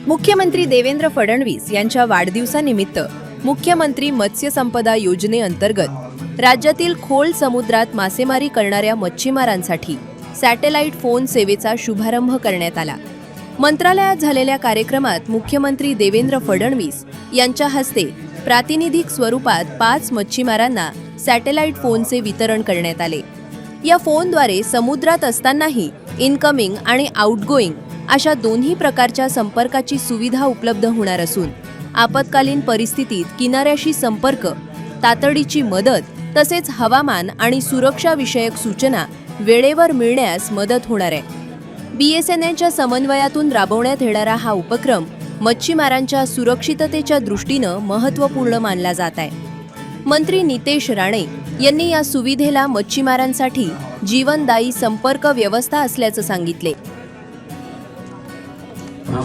मुख्यमंत्री देवेंद्र फडणवीस यांच्या वाढदिवसानिमित्त मुख्यमंत्री मत्स्य संपदा योजनेअंतर्गत राज्यातील खोल समुद्रात मासेमारी करणाऱ्या मच्छीमारांसाठी सॅटेलाइट फोन सेवेचा शुभारंभ करण्यात आला। मंत्रालयात झालेल्या कार्यक्रमात मुख्यमंत्री देवेंद्र फडणवीस यांच्या हस्ते प्रातिनिधिक स्वरूपात 5 मच्छीमारांना सॅटेलाइट फोनचे वितरण करण्यात आले। या फोनद्वारे समुद्रात असतानाही इनकमिंग आणि आउटगोइंग अशा दोन्ही प्रकारच्या संपर्काची सुविधा उपलब्ध होणार असून आपत्कालीन परिस्थितीत किनाऱ्याशी संपर्क, तातडीची मदत तसेच हवामान आणि सुरक्षा विषयक सूचना वेळेवर मिळण्यास मदत होणार आहे। BSNLच्या समन्वयातून राबवण्यात येणारा हा उपक्रम मच्छीमारांच्या सुरक्षिततेच्या दृष्टीने महत्त्वपूर्ण मानला जात आहे। मंत्री नितेश राणे यांनी या सुविधेला मच्छीमारांसाठी जीवनदायी संपर्क व्यवस्था असल्याचं सांगितले।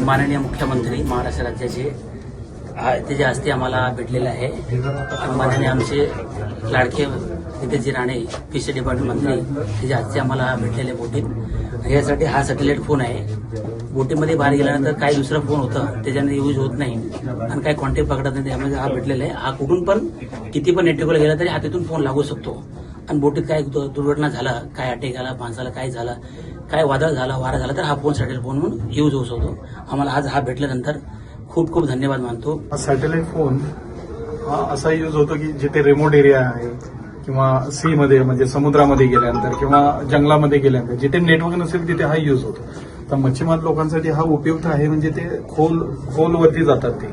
माननीय मुख्यमंत्री महाराष्ट्र राज्याचे त्याच्या हस्ते आम्हाला भेटलेलं आहे। माननीय आमचे लाडके नितेश राणे फिशरी डिपार्टमेंट मंत्री त्याच्या हस्ते आम्हाला भेटलेले बोटीत। यासाठी हा सॅटेलाइट फोन आहे। बोटीमध्ये बाहेर गेल्यानंतर काही दुसरा फोन होता त्याच्याने यूज होत नाही आणि काही कॉन्टॅक्ट पकडत नाही, त्यामुळे हा भेटलेला आहे। हा कुठून पण किती पण नेटवर्कला गेला तरी हातातून फोन लागू शकतो आणि बोटीत काय दुर्घटना झाला, काय अटॅक आला, माणसाला काय झालं, काय वादळ झाला, वारा झाला तर हा फोन सॅटेलाइट फोन म्हणून यूज होऊ शकतो। आम्हाला आज हा भेटल्यानंतर खूप खूप धन्यवाद मानतो। सॅटेलाइट फोन हा असा यूज होतो की जिथे रिमोट एरिया आहे किंवा सी मध्ये म्हणजे समुद्रामध्ये गेल्यानंतर किंवा जंगलामध्ये गेल्यानंतर जिथे नेटवर्क नसेल तिथे हा यूज होतो। तर मच्छीमार लोकांसाठी हा उपयुक्त आहे, म्हणजे ते खोलवरती जातात ते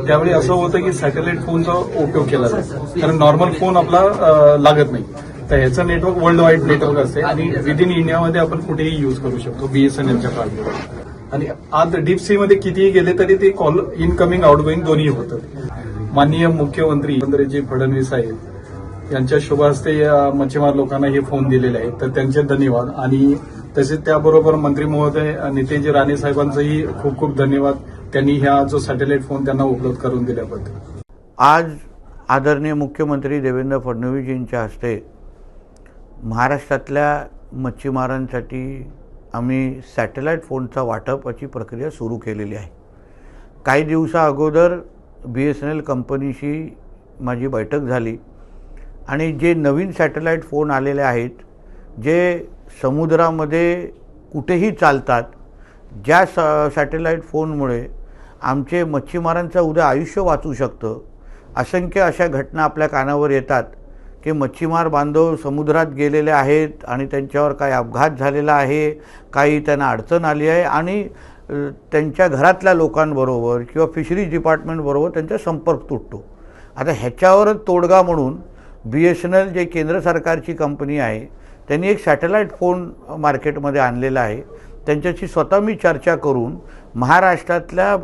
त्यावेळी असं होतं की सॅटेलाइट फोनचा उपयोग केला जातो, कारण नॉर्मल फोन आपला लागत नाही। तर ह्याचं नेटवर्क वर्ल्ड वाईड नेटवर्क असते आणि विदिन इंडियामध्ये आपण कुठेही यूज करू शकतो BSNLच्या कार्डवर। आणि आज डीप सी मध्ये कितीही गेले तरी ते कॉल इनकमिंग आउटगोईंग दोन्ही होतं। माननीय मुख्यमंत्री देवेंद्रजी फडणवीस साहेब यांच्या शुभ हस्ते मच्छीमार लोकांना हे फोन दिलेले आहेत, तर त्यांचे धन्यवाद। आणि तसेच त्याबरोबर मंत्री महोदय नितेश राणे साहेबांचंही खूप खूप धन्यवाद, त्यांनी ह्या जो सॅटेलाइट फोन त्यांना उपलब्ध करून दिल्याबद्दल। आज आदरणीय मुख्यमंत्री देवेंद्र फडणवीसजींच्या हस्ते महाराष्ट्रातल्या मच्छीमारांसाठी आम्ही सॅटेलाइट फोनचा वाटपाची प्रक्रिया सुरू केलेली आहे। काही दिवसा अगोदर BSNL कंपनीशी माझी बैठक झाली आणि जे नवीन सॅटेलाइट फोन आलेले आहेत, जे समुद्रामध्ये कुठेही चालतात, ज्या सॅटेलाइट फोनमुळे आमचे मच्छीमारांचं उद्या आयुष्य वाचू शकतं। असंख्य अशा घटना आपल्या कानावर येतात की मच्छीमार बांधव समुद्रात गेलेले आहेत आणि त्यांच्यावर काही अपघात झालेला आहे, काही त्यांना अडचण आली आहे आणि त्यांच्या घरातल्या लोकांबरोबर किंवा फिशरीज डिपार्टमेंटबरोबर त्यांचा संपर्क तुटतो। आता ह्याच्यावरच तोडगा म्हणून BSNL जे केंद्र सरकारची कंपनी आहे त्यांनी एक सॅटेलाइट फोन मार्केटमध्ये आणलेला आहे। त्यांच्याशी स्वतः मी चर्चा करून महाराष्ट्रातल्या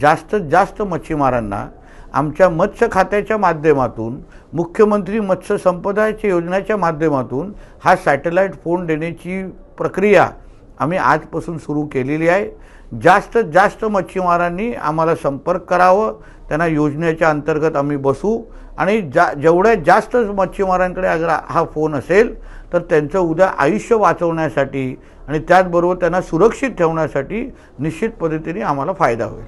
जास्तीत जास्त मच्छीमारांना आमच्या मत्स्य खात्याच्या माध्यमातून मुख्यमंत्री मत्स्य संपदा योजनेच्या माध्यमातून हा सॅटेलाइट फोन देण्याची प्रक्रिया आम्ही आजपासून सुरू केलेली आहे। जास्तीत जास्त मच्छीमारांनी आम्हाला संपर्क करावं, त्यांना योजनेच्या अंतर्गत आम्ही बसू आणि जेवढ्या जास्त मच्छीमारांकडे अगर हा फोन असेल तर त्यांचं उद्या आयुष्य वाचवण्यासाठी आणि त्याचबरोबर त्यांना सुरक्षित ठेवण्यासाठी निश्चित पद्धतीने आम्हाला फायदा होईल।